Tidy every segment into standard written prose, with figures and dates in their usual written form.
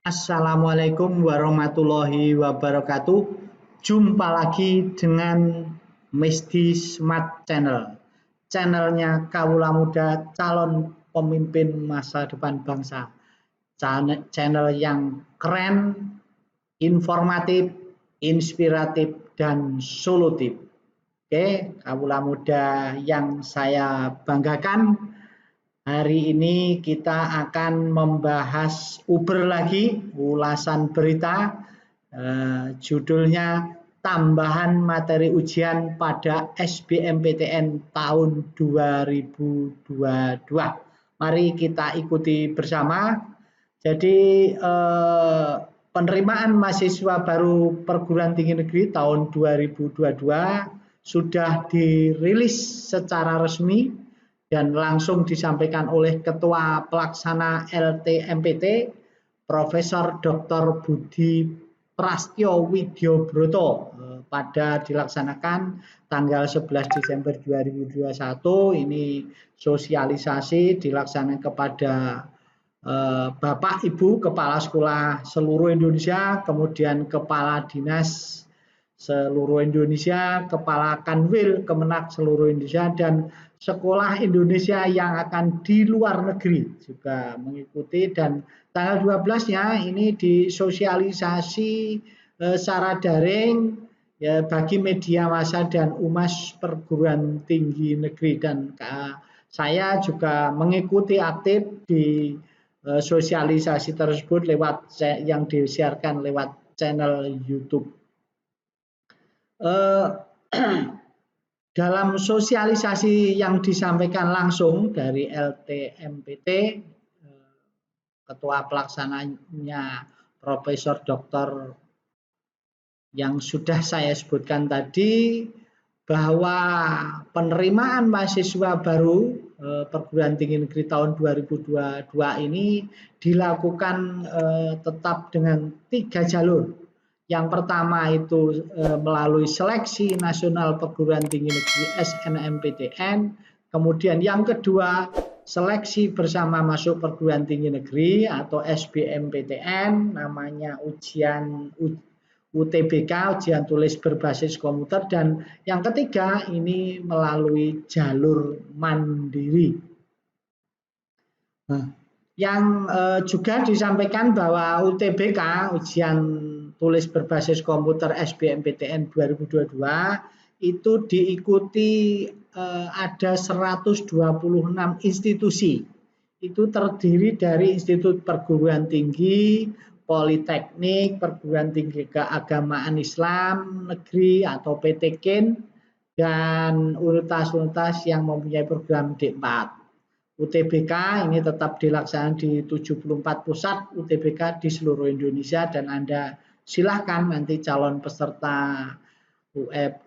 Assalamualaikum warahmatullahi wabarakatuh. Jumpa lagi dengan Mesdi Smart Channel. Channelnya Kawula Muda calon pemimpin masa depan bangsa. Channel yang keren, informatif, inspiratif, dan solutif. Oke, Kawula Muda yang saya banggakan, hari ini kita akan membahas Uber lagi, ulasan berita, judulnya tambahan materi ujian pada SBMPTN tahun 2022. Mari kita ikuti bersama. Jadi penerimaan mahasiswa baru perguruan tinggi negeri tahun 2022 sudah dirilis secara resmi dan langsung disampaikan oleh Ketua Pelaksana LTMPT Profesor Dr. Budi Prastyo Widyobroto pada dilaksanakan tanggal 11 Desember 2021. Ini sosialisasi dilaksanakan kepada Bapak Ibu Kepala Sekolah seluruh Indonesia, kemudian Kepala Dinas seluruh Indonesia, Kepala Kanwil Kemenak seluruh Indonesia, dan sekolah Indonesia yang akan di luar negeri juga mengikuti. Dan tanggal 12-nya ini disosialisasi secara daring ya, bagi media massa dan humas perguruan tinggi negeri, dan saya juga mengikuti aktif di sosialisasi tersebut lewat yang disiarkan lewat channel YouTube. Dalam sosialisasi yang disampaikan langsung dari LTMPT, Ketua Pelaksananya Profesor Dr. yang sudah saya sebutkan tadi, bahwa penerimaan mahasiswa baru perguruan tinggi negeri tahun 2022 ini dilakukan tetap dengan 3 jalur. Yang pertama itu melalui seleksi nasional perguruan tinggi negeri SNMPTN, kemudian yang kedua seleksi bersama masuk perguruan tinggi negeri atau SBMPTN, namanya ujian UTBK, ujian tulis berbasis komputer, dan yang ketiga ini melalui jalur mandiri. Nah, yang juga disampaikan bahwa UTBK, ujian tulis berbasis komputer SBMPTN 2022 itu diikuti ada 126 institusi. Itu terdiri dari institut perguruan tinggi, politeknik, perguruan tinggi keagamaan Islam negeri atau PTKIN, dan universitas-universitas yang mempunyai program D4. UTBK ini tetap dilaksanakan di 74 pusat UTBK di seluruh Indonesia, dan Anda silahkan nanti calon peserta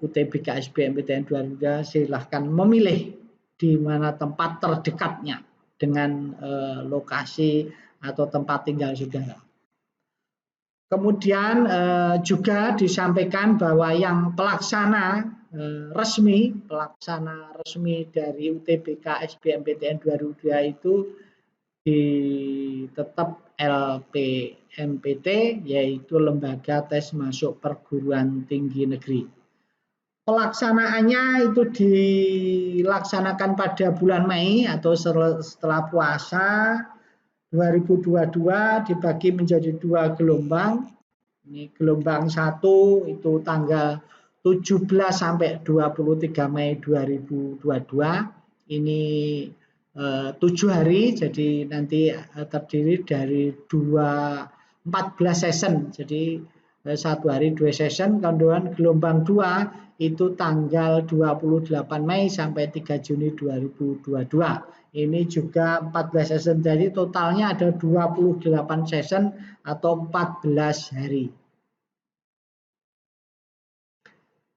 UTBK SBMPTN 2022 silahkan memilih di mana tempat terdekatnya dengan lokasi atau tempat tinggal saudara. Kemudian juga disampaikan bahwa yang pelaksana resmi dari UTBK SBMPTN 2022 itu tetap LPMPT, yaitu Lembaga Tes Masuk Perguruan Tinggi Negeri. Pelaksanaannya itu dilaksanakan pada bulan Mei atau setelah puasa 2022, dibagi menjadi 2 gelombang. Ini gelombang 1 itu tanggal 17 sampai 23 Mei 2022. Ini 7 hari, jadi nanti terdiri dari 14 session. Jadi 1 hari 2 session. Kemudian gelombang 2 itu tanggal 28 Mei sampai 3 Juni 2022. Ini juga 14 session, jadi totalnya ada 28 session atau 14 hari.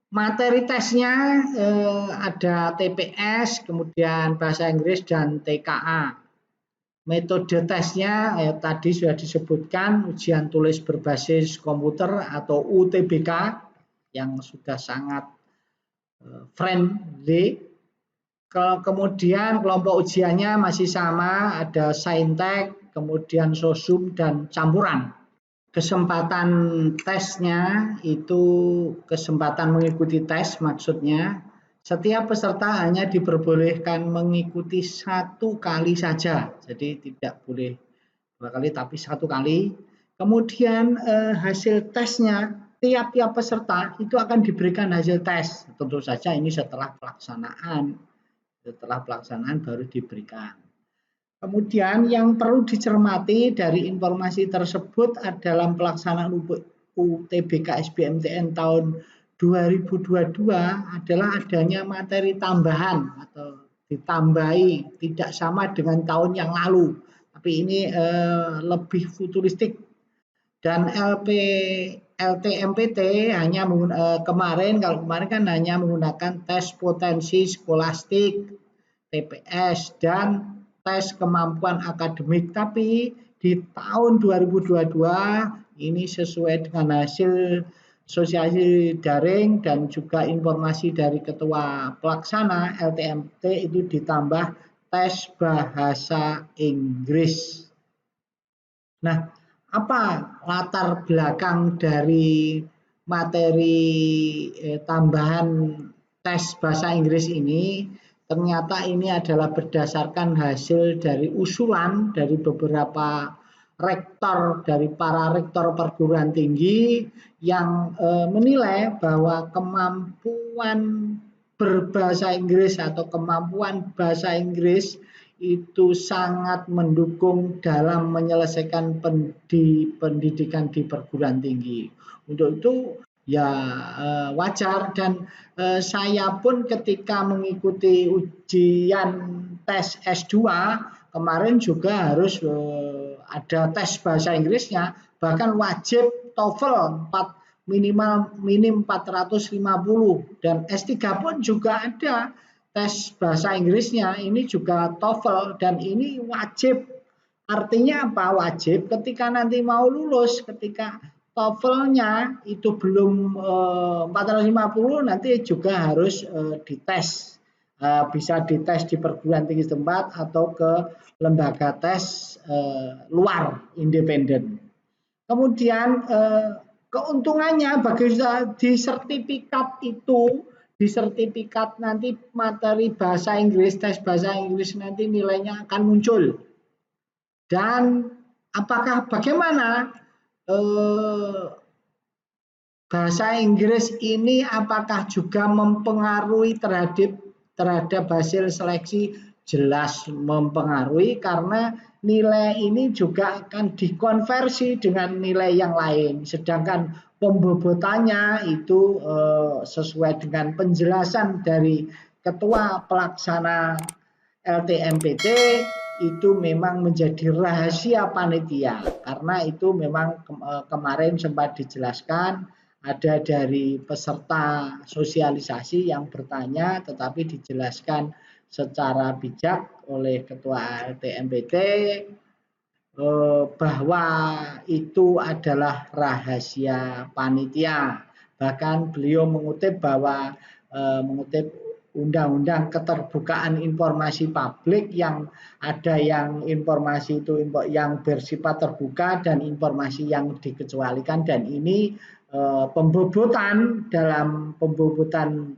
Materi tesnya ada TPS, kemudian bahasa Inggris, dan TKA. Metode tesnya tadi sudah disebutkan, ujian tulis berbasis komputer atau UTBK yang sudah sangat friendly. Kemudian kelompok ujiannya masih sama, ada saintek, kemudian sosum, dan campuran. kesempatan tesnya itu kesempatan mengikuti tes maksudnya. Setiap peserta hanya diperbolehkan mengikuti 1 kali saja, jadi tidak boleh 2 kali tapi 1 kali. Kemudian hasil tesnya tiap-tiap peserta itu akan diberikan hasil tes. Tentu saja ini setelah pelaksanaan baru diberikan. Kemudian yang perlu dicermati dari informasi tersebut adalah pelaksanaan UTBK SBMTN tahun 2022 adalah adanya materi tambahan atau ditambahi tidak sama dengan tahun yang lalu. Tapi ini lebih futuristik dan LTMPT hanya kemarin kan hanya menggunakan tes potensi skolastik, TPS dan tes kemampuan akademik, tapi di tahun 2022 ini sesuai dengan hasil sosialisasi daring dan juga informasi dari ketua pelaksana LTMPT itu ditambah tes bahasa Inggris. Nah, apa latar belakang dari materi tambahan tes bahasa Inggris ini? Ternyata ini adalah berdasarkan hasil dari usulan dari beberapa rektor, dari para rektor perguruan tinggi yang menilai bahwa kemampuan berbahasa Inggris atau kemampuan bahasa Inggris itu sangat mendukung dalam menyelesaikan pendidikan di perguruan tinggi. Untuk itu ya wajar dan saya pun ketika mengikuti ujian tes S2 kemarin juga harus ada tes bahasa Inggrisnya, bahkan wajib TOEFL minim 450 dan S3 pun juga ada tes bahasa Inggrisnya, ini juga TOEFL dan ini wajib. Artinya apa wajib? Ketika nanti mau lulus, ketika TOEFL-nya itu belum 450 nanti juga harus dites. Bisa dites di perguruan tinggi setempat atau ke lembaga tes luar independen. Kemudian keuntungannya bagi di sertifikat itu, di sertifikat nanti materi bahasa Inggris, tes bahasa Inggris nanti nilainya akan muncul. Dan apakah bagaimana bahasa Inggris ini apakah juga mempengaruhi terhadap hasil seleksi? Jelas mempengaruhi karena nilai ini juga akan dikonversi dengan nilai yang lain. Sedangkan pembobotannya itu sesuai dengan penjelasan dari ketua pelaksana LTMPT itu memang menjadi rahasia panitia karena itu memang kemarin sempat dijelaskan ada dari peserta sosialisasi yang bertanya tetapi dijelaskan secara bijak oleh ketua LTMPT bahwa itu adalah rahasia panitia. Bahkan beliau mengutip bahwa mengutip undang-undang keterbukaan informasi publik yang ada yang informasi itu yang bersifat terbuka dan informasi yang dikecualikan dan ini pembobotan dalam pembobotan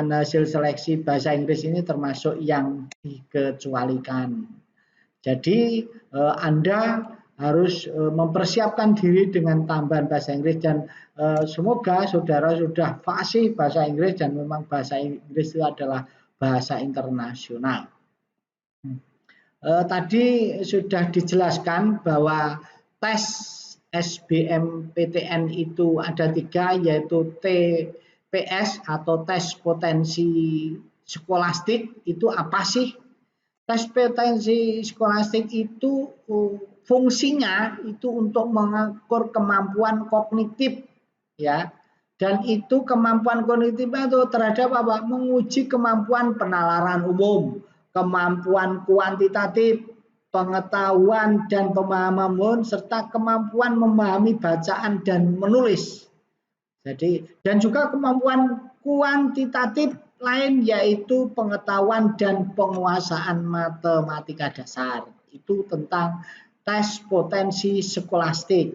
hasil seleksi bahasa Inggris ini termasuk yang dikecualikan. Jadi Anda harus mempersiapkan diri dengan tambahan bahasa Inggris dan semoga saudara sudah fasih bahasa Inggris dan memang bahasa Inggris itu adalah bahasa internasional. Tadi sudah dijelaskan bahwa tes SBMPTN itu ada 3 yaitu TPS atau tes potensi skolastik. Itu apa sih? Tes potensi skolastik itu fungsinya itu untuk mengukur kemampuan kognitif ya. Dan itu kemampuan kognitif itu terhadap apa? Menguji kemampuan penalaran umum, kemampuan kuantitatif, pengetahuan dan pemahaman umum serta kemampuan memahami bacaan dan menulis. Jadi dan juga kemampuan kuantitatif lain yaitu pengetahuan dan penguasaan matematika dasar. Itu tentang tes potensi skolastik.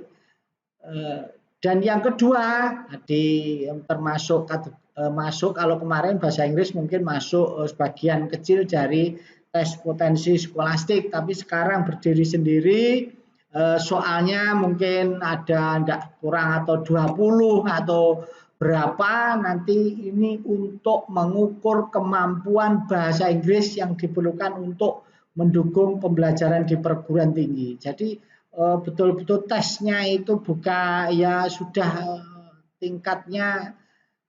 Dan yang kedua, termasuk masuk kalau kemarin bahasa Inggris mungkin masuk sebagian kecil dari tes potensi skolastik, tapi sekarang berdiri sendiri. Soalnya mungkin ada kurang atau 20 atau berapa, nanti ini untuk mengukur kemampuan bahasa Inggris yang diperlukan untuk mendukung pembelajaran di perguruan tinggi. Jadi betul-betul tesnya itu bukan ya sudah tingkatnya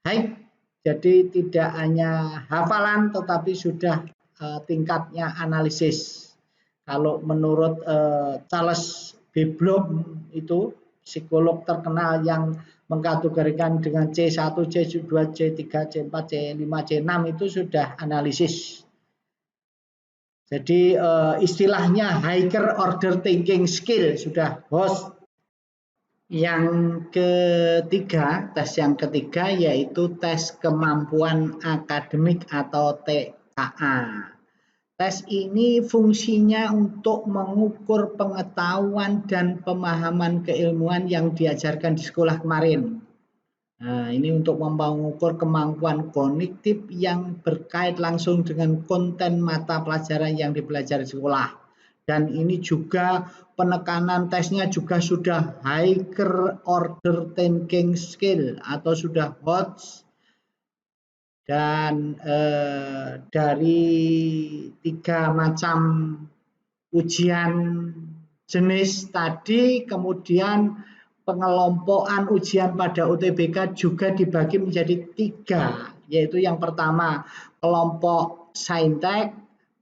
high, jadi tidak hanya hafalan tetapi sudah tingkatnya analisis. Kalau menurut Charles B. Bloom itu psikolog terkenal yang mengkategorikan dengan C1, C2, C3, C4, C5, C6 itu sudah analisis. Jadi istilahnya higher order thinking skill sudah host. Yang ketiga, tes yang ketiga yaitu tes kemampuan akademik atau TKA. Tes ini fungsinya untuk mengukur pengetahuan dan pemahaman keilmuan yang diajarkan di sekolah kemarin. Nah, ini untuk mengukur kemampuan kognitif yang berkait langsung dengan konten mata pelajaran yang dipelajari di sekolah. Dan ini juga penekanan tesnya juga sudah higher order thinking skill atau sudah HOTS. Dan dari 3 macam ujian jenis tadi, kemudian pengelompokan ujian pada UTBK juga dibagi menjadi 3, yaitu yang pertama kelompok saintek,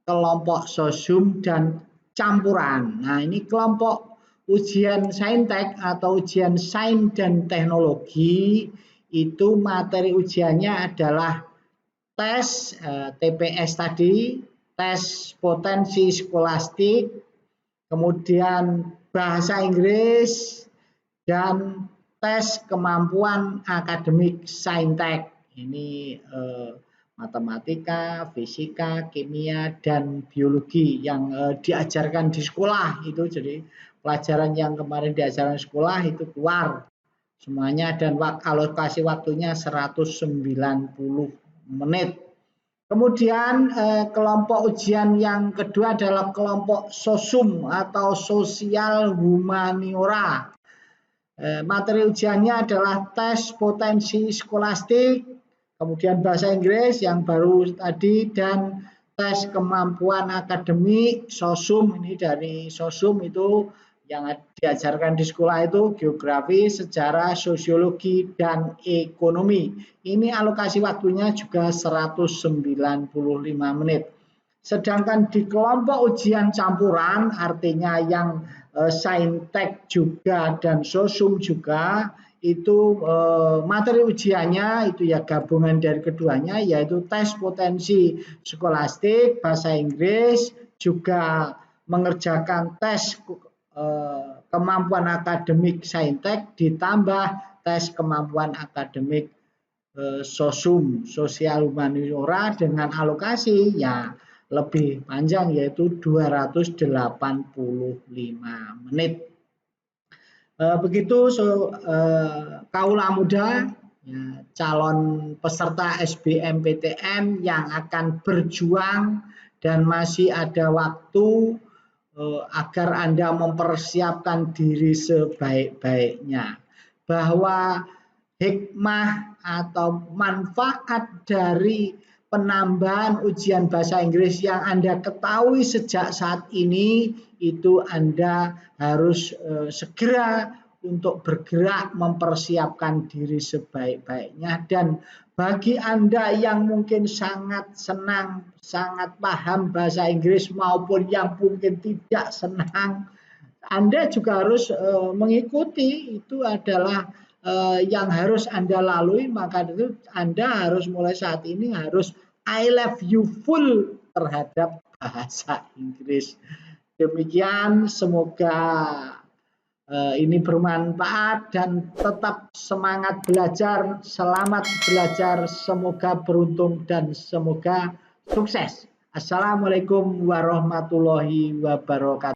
kelompok sosum, dan campuran. Nah, ini kelompok ujian saintek atau ujian sains dan teknologi itu materi ujiannya adalah tes TPS tadi, tes potensi skolastik, kemudian bahasa Inggris, dan tes kemampuan akademik saintek. Ini matematika, fisika, kimia, dan biologi yang diajarkan di sekolah itu. Jadi pelajaran yang kemarin diajarkan di sekolah itu keluar semuanya, dan alokasi waktunya 190 menit. Kemudian kelompok ujian yang kedua adalah kelompok sosum atau sosial humaniora. Materi ujiannya adalah tes potensi skolastik, kemudian bahasa Inggris yang baru tadi, dan tes kemampuan akademik sosum. Ini dari sosum itu yang diajarkan di sekolah itu geografi, sejarah, sosiologi, dan ekonomi. Ini alokasi waktunya juga 195 menit. Sedangkan di kelompok ujian campuran, artinya yang saintek juga dan sosum juga, itu materi ujiannya itu ya gabungan dari keduanya, yaitu tes potensi skolastik, bahasa Inggris, juga mengerjakan tes kemampuan akademik saintek ditambah tes kemampuan akademik sosum sosial humaniora dengan alokasi ya lebih panjang, yaitu 285 menit. Begitu kaula muda, ya, calon peserta SBMPTN yang akan berjuang dan masih ada waktu agar Anda mempersiapkan diri sebaik-baiknya, bahwa hikmah atau manfaat dari penambahan ujian bahasa Inggris yang Anda ketahui sejak saat ini, itu Anda harus segera untuk bergerak mempersiapkan diri sebaik-baiknya. Dan bagi Anda yang mungkin sangat senang, sangat paham bahasa Inggris maupun yang mungkin tidak senang, Anda juga harus mengikuti. Itu adalah yang harus Anda lalui. Maka itu Anda harus mulai saat ini harus I love you full terhadap bahasa Inggris. Demikian, semoga ini bermanfaat dan tetap semangat belajar, selamat belajar, semoga beruntung dan semoga sukses. Assalamualaikum warahmatullahi wabarakatuh.